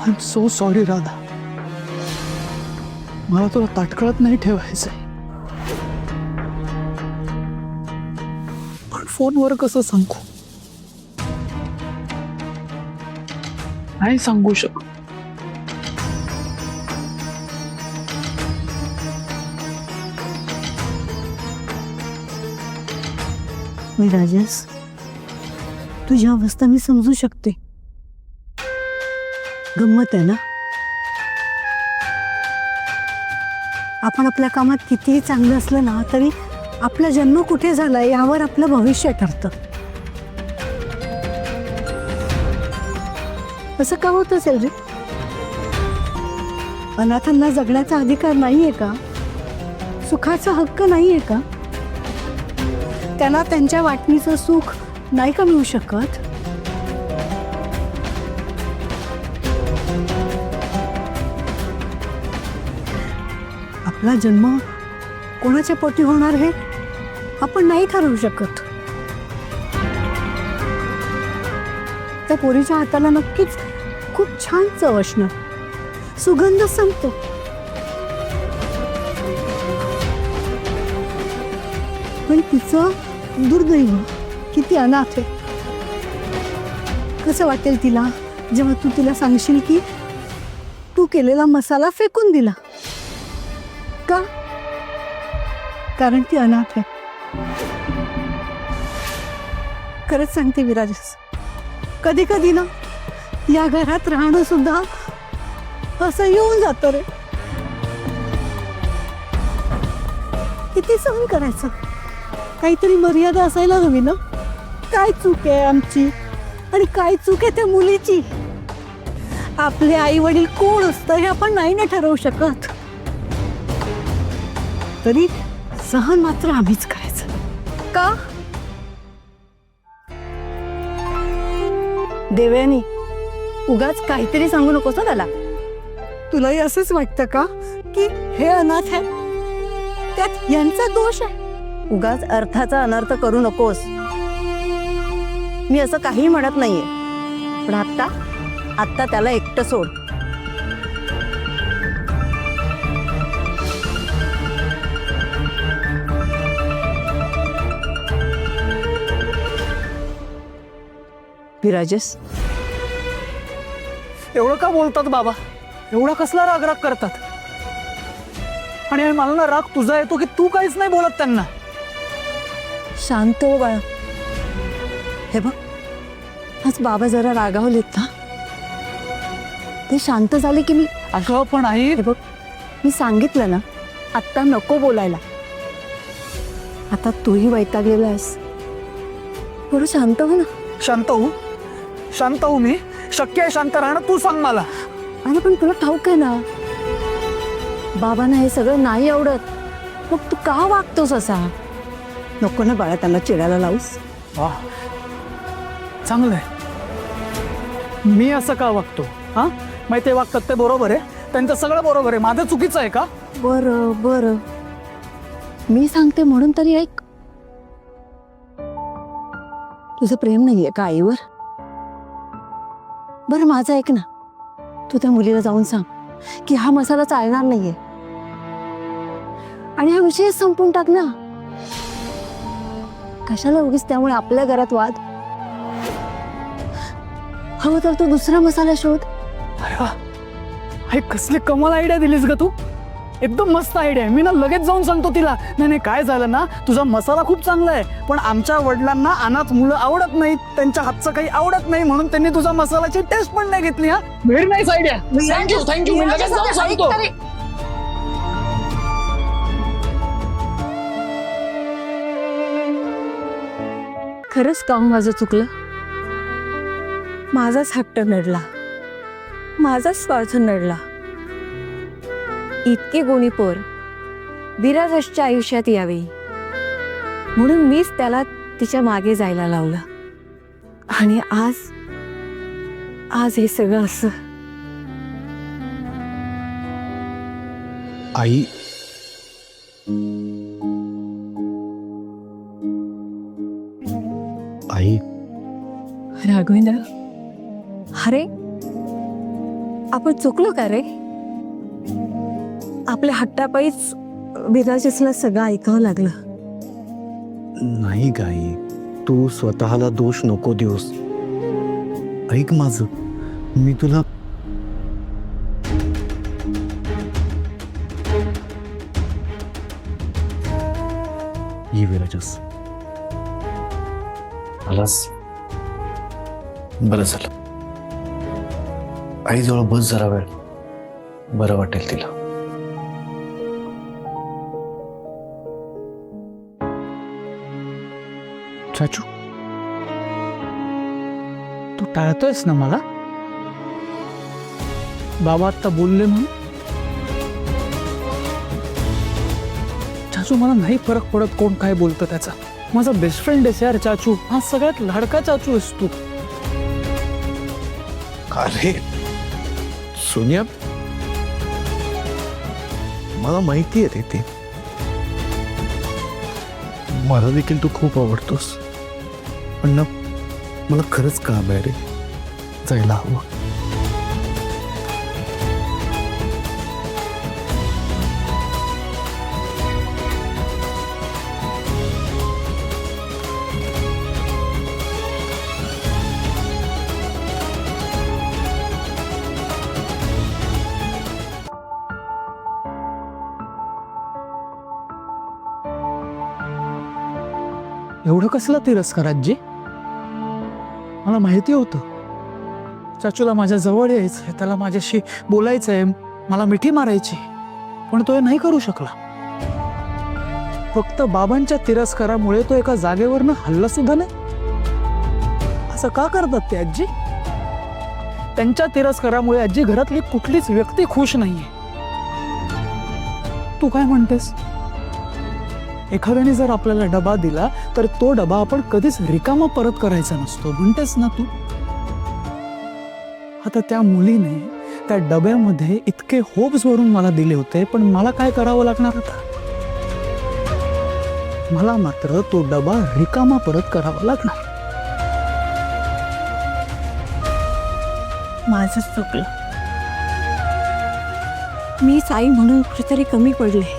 I am so sorry Radha. मला तुला ताटकळत नाही ठेवायचंय, पण फोनवर कसं सांगू? नाही सांगू शकत. मी राजेश, तुझी अवस्था मी समजू शकते. गंमत आहे ना, आपण आपल्या कामात कितीही चांगलं असलं ना तरी आपला जन्म कुठे झाला यावर आपलं भविष्य ठरतं. असं का होत असेल रे? अनाथांना जगण्याचा अधिकार नाहीये का? सुखाचा हक्क नाहीये का? त्यांना त्यांच्या वाटणीचं सुख नाही का मिळू शकत? आपला जन्म कोणाच्या पोटी होणार हे आपण नाही ठरवू शकत. त्या पोरीच्या हाताला नक्कीच खूप छान चव असणार, सुगंध संपतो. पण तिचं दुर्दैव किती अनाथ आहे. कसं वाटेल तिला जेव्हा तू तिला सांगशील की तू केलेला मसाला फेकून दिला का? कारण ती अनाथ आहे. खरंच सांगते विराजस, कधी कधी ना या घरात राहणं सुद्धा असं येऊन जातं रे. किती सहन करायचं? काहीतरी मर्यादा असायला हवी ना. काय चूक आहे आमची आणि काय चूक आहे त्या मुलीची? आपले आई वडील कोण असतं हे आपण नाही ना ठरवू शकत. तरी सहन मात्र आम्हीच करायचं का? देवयानी, उगाच काहीतरी सांगू नकोस ना त्याला. तुलाही असंच वाटतं का की हे अनाथ आहे, त्यात यांचा दोष आहे? उगाच अर्थाचा अनर्थ करू नकोस. मी असं काही म्हणत नाहीये, पण आत्ता त्याला एकटं सोड. विराजस, एवढं का बोलतात बाबा? एवढा कसला राग करतात? आणि मला ना राग तुझा येतो की तू काहीच नाही बोलत त्यांना. शांत हो बाळा. हे बघ, आज बाबा जरा रागावलेत ना, ते शांत झाले की मी. अगं पण आई, हे बघ, मी सांगितलं ना आत्ता नको बोलायला. आता तूही वैतागलेला आहेस, थोडं शांत हो ना. शांत हो मी. शक्य आहे शांत राहणं? तू सांग मला. अरे पण तुला ठाऊक आहे ना, बाबांना हे सगळं नाही आवडत. मग तू का वागतोस असा? नको ना बाळा त्यांना चिडायला लावूस. वा, चांगलंय. मी असं का वागतो? हा, माहिती ते वागतात ते बरोबर आहे, त्यांचं सगळं बरोबर आहे, माझं चुकीचं आहे का? बरं बरं, मी सांगते म्हणून तरी ऐक. तुझं प्रेम नाहीये का आईवर? बरं माझं ऐक ना, तू त्या मुलीला जाऊन सांग की हा मसाला चालणार नाहीये आणि हा विषय संपून टाक ना. कशाला उगीच त्यामुळे आपल्या घरात वाद? हवं तर तो दुसरा मसाला शोध. अरे वा, हे कसली कमाल आयडिया दिलीस ग तू. एकदम मस्त आयडिया आहे. मी ना लगेच जाऊन सांगतो तिला. नाही काय झालं ना, तुझा मसाला खूप चांगला आहे, पण आमच्या वडिलांना अनाथ मुलं आवडत नाहीत, त्यांच्या हातचं काही आवडत नाही, म्हणून त्यांनी तुझा मसाल्याची टेस्ट पण नाही घेतली. हा, व्हेरी नाईस आयडिया. थँक्यू. मी लगेच जाऊन सांगतो. खरंच का माझं चुकलं? माझाच हट्ट नडला, माझाच स्वार्थ नडला. इतके गुणी पोर विराजच्या आयुष्यात यावी म्हणून मीच त्याला तिच्या मागे जायला लावलं. आणि आज हे सगळं असं. आई, राघवेंद्र, अरे आपण आपण चुकलो का रे? आपल्या हट्टापायीच विराजेसला सगळं ऐकावं लागलं. नाही गाई, तू स्वतःला दोष नको देऊस. ऐक माझं, मी तुला ये विराजस. आलास बरं झालं. आईजवळ बस जरा वेळ, बरं वाटेल तिला. चाचू, तू टाळतोयस ना मला? बाबा आता बोलले म्हणून? चाचू, मला नाही फरक पडत कोण काय बोलतं त्याचा. माझा बेस्ट फ्रेंड आहेस यार चाचू. हा सगळ्यात लाडका चाचू आहेस तू. अरे सोनिया, मला माहिती आहे रे ते. मला देखील तू खूप आवडतोस, पण ना मला खरंच काम आहे रे, जायला हवं. एवढं कसला तिरस्कार आजी? मला माहिती होतं चाचूला माझ्या जवळ यायचंय, त्याला माझ्याशी बोलायचंय, मला मिठी मारायची, पण तो हे नाही करू शकला. फक्त बाबांच्या तिरस्कारामुळे तो एका जागेवरनं हल्ला सुद्धा नाही. असं का करतात ते आजी? त्यांच्या तिरस्कारामुळे आजी घरातली कुठलीच व्यक्ती खुश नाहीये. तू काय म्हणतेस? एखाद्याने जर आपल्याला डबा दिला तर तो डबा आपण कधीच रिकामा परत करायचा नसतो, म्हणतेस ना तू? आता त्या मुलीने त्या डब्यामध्ये इतके होप्स भरून मला दिले होते, पण मला काय करावं लागणार आता? मला मात्र तो डबा रिकामा परत करावा लागणार. माझं चुकलं. मी साई म्हणून कुठेतरी कमी पडले.